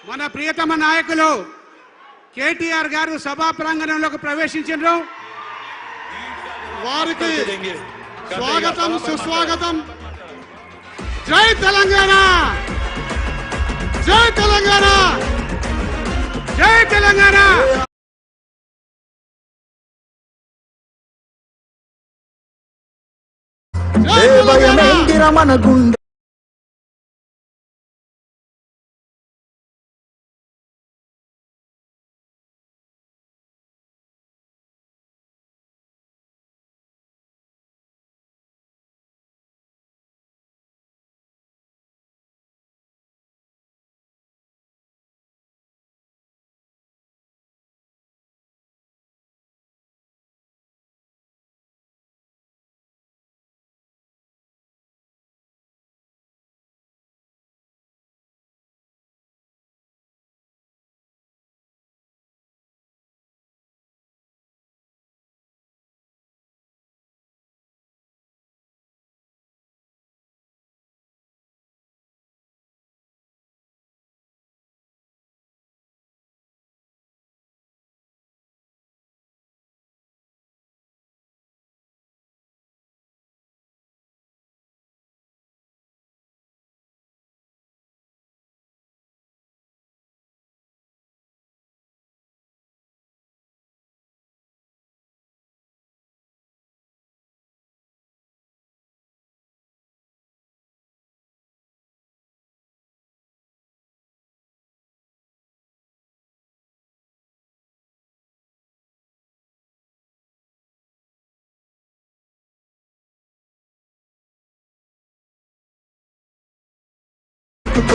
మన ప్రియతమ నాయకులు కేటీఆర్ గారు సభా ప్రాంగణంలోకి ప్రవేశించారు. వారికి స్వాగతం సుస్వాగతం. జై తెలంగాణ, జై తెలంగాణ, జై తెలంగాణ. మన గుండె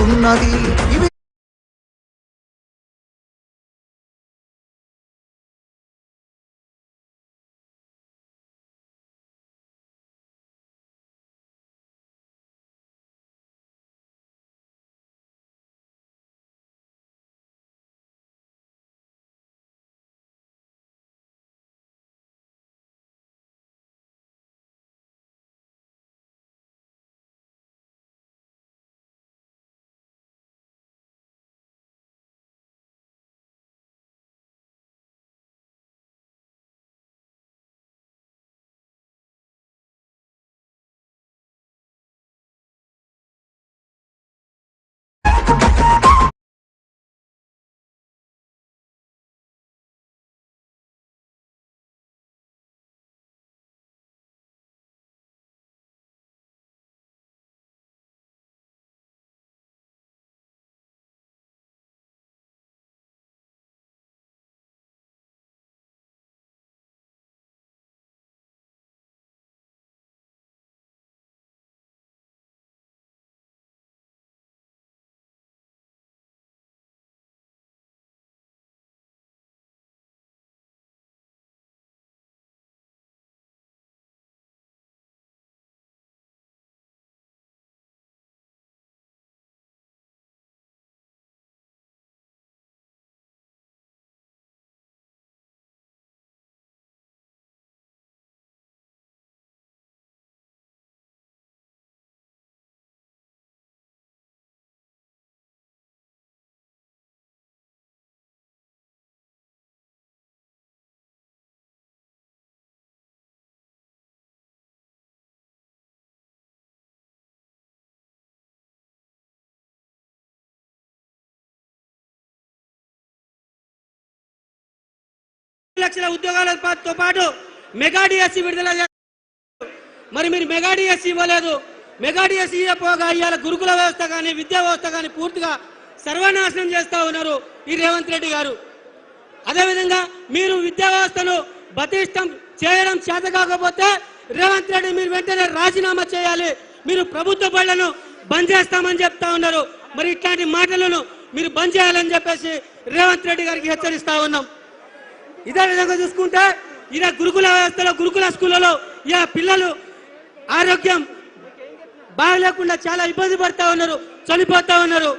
ఉన్నది. లక్షల ఉద్యోగాలతో పాటు మెగా డిఎస్సి విడుదల మరి మీరు మెగా డిఎస్సి ఇవ్వలేదు. మెగా డిఎస్సి ఇవ్వకపోగా ఇవాళ గురుకుల వ్యవస్థ కానీ విద్యా వ్యవస్థ కానీ పూర్తిగా సర్వనాశనం చేస్తా ఉన్నారు ఈ రేవంత్ రెడ్డి గారు. అదేవిధంగా మీరు విద్యా వ్యవస్థను బతిష్టం చేయడం చేత కాకపోతే రేవంత్ రెడ్డి మీరు వెంటనే రాజీనామా చేయాలి, మీరు ప్రభుత్వ బళ్లను బంద్ చేస్తామని చెప్తా ఉన్నారు. మరి ఇట్లాంటి మాటలను మీరు బంద్ చేయాలని చెప్పేసి రేవంత్ రెడ్డి గారికి హెచ్చరిస్తా ఉన్నాం. ఇదే విధంగా చూసుకుంటే ఇలా గురుకుల వ్యవస్థలో గురుకుల స్కూళ్ళలో ఇలా పిల్లలు ఆరోగ్యం బాగలేకుండా చాలా ఇబ్బంది పడతా ఉన్నారు, చనిపోతా ఉన్నారు.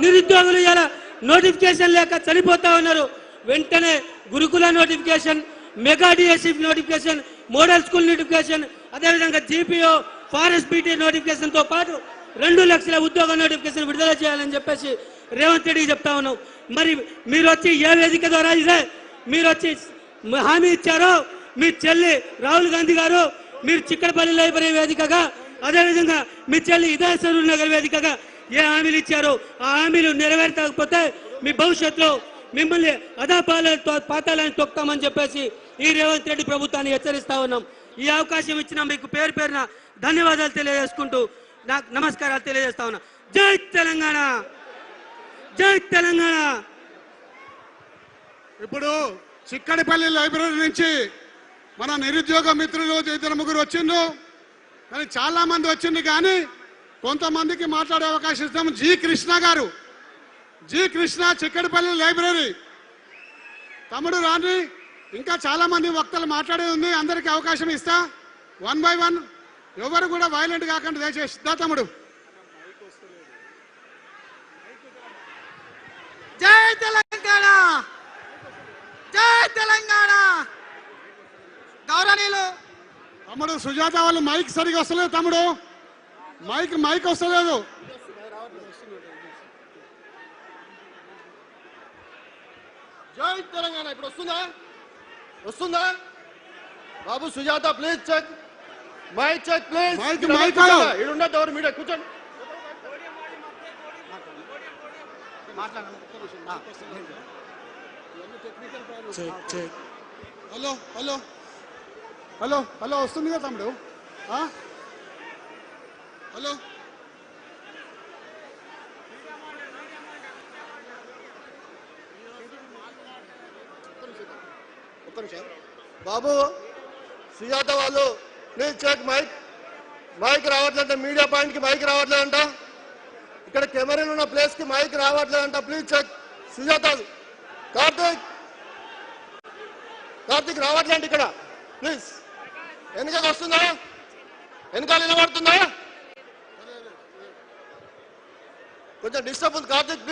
నిరుద్యోగులు ఇలా నోటిఫికేషన్ లేక చనిపోతా ఉన్నారు. వెంటనే గురుకుల notification, mega DSC notification, model school notification, అదేవిధంగా జీపీఓ ఫారెస్ట్ బీటీ నోటిఫికేషన్ తో పాటు 2 లక్షల ఉద్యోగ నోటిఫికేషన్ విడుదల చేయాలని చెప్పేసి రేవంత్ రెడ్డికి చెప్తా ఉన్నాం. మరి మీరు వచ్చి ఏ వేదిక ద్వారా ఇదే మీరు వచ్చి హామీ ఇచ్చారో మీ చెల్లి రాహుల్ గాంధీ గారు మీరు చిక్కడపల్లి లైబ్రరీ వేదికగా, అదేవిధంగా మీ చెల్లి ఇదే సరూర్ నగర్ వేదికగా ఏ హామీలు ఇచ్చారో ఆ హామీలు నెరవేర్చకపోతే మీ భవిష్యత్తులో మిమ్మల్ని పాతాలని తొక్తామని చెప్పేసి ఈ రేవంత్ రెడ్డి ప్రభుత్వాన్ని హెచ్చరిస్తా ఉన్నాం. ఈ అవకాశం ఇచ్చిన మీకు పేరు పేరున ధన్యవాదాలు తెలియజేసుకుంటూ నాకు నమస్కారాలు తెలియజేస్తా ఉన్నా. జై తెలంగాణ, జై తెలంగాణ. ఇప్పుడు చిక్కడిపల్లి లైబ్రరీ నుంచి మన నిరుద్యోగ మిత్రులు ఇద్దరు ముగ్గురు వచ్చిండ్రు, కానీ చాలా మంది వచ్చింది, కానీ కొంతమందికి మాట్లాడే అవకాశం ఇస్తాం. జి కృష్ణ గారు, జి కృష్ణ, చిక్కడిపల్లి లైబ్రరీ. తమ్ముడు రాని, ఇంకా చాలా మంది వక్తలు మాట్లాడేది ఉంది, అందరికీ అవకాశం ఇస్తా. 1 by 1, ఎవరు కూడా వైలెంట్ కాకుండా దయచేసి దా తమ్ముడు. జై తెలంగాణ, జై తెలంగాణ. గౌరవనీయులు తమ్ముడు సుజాత వాళ్ళు మైక్ సరిగా వస్తలేదు తమ్ముడు, మైక్ వస్తలేదు. జై తెలంగాణ. ఇప్పుడు వస్తుందా బాబు? Sujatha please check mic, check please. Mic ఇడుండదు ఎవరు మీడియా, కూర్చోండి. హలో హలో హలో హలో వస్తుంది కదా తమ్ముడు. హలో బాబు సుజాత వాళ్ళు ప్లీజ్ చెక్ మైక్ రావట్లేదంట. మీడియా పాయింట్ కి మైక్ రావట్లేదంట. ఇక్కడ కెమెరాలు ఉన్న ప్లేస్ కి మైక్ రావట్లేదంట. Please check. సుజాత, కార్తీక్ రావట్లేండి ఇక్కడ ప్లీజ్. వెనకాల వస్తుందా? వెనకాల నిలబడుతుందా? కొంచెం డిస్టర్బ్ ఉంది. కార్తీక్ ప్లీజ్.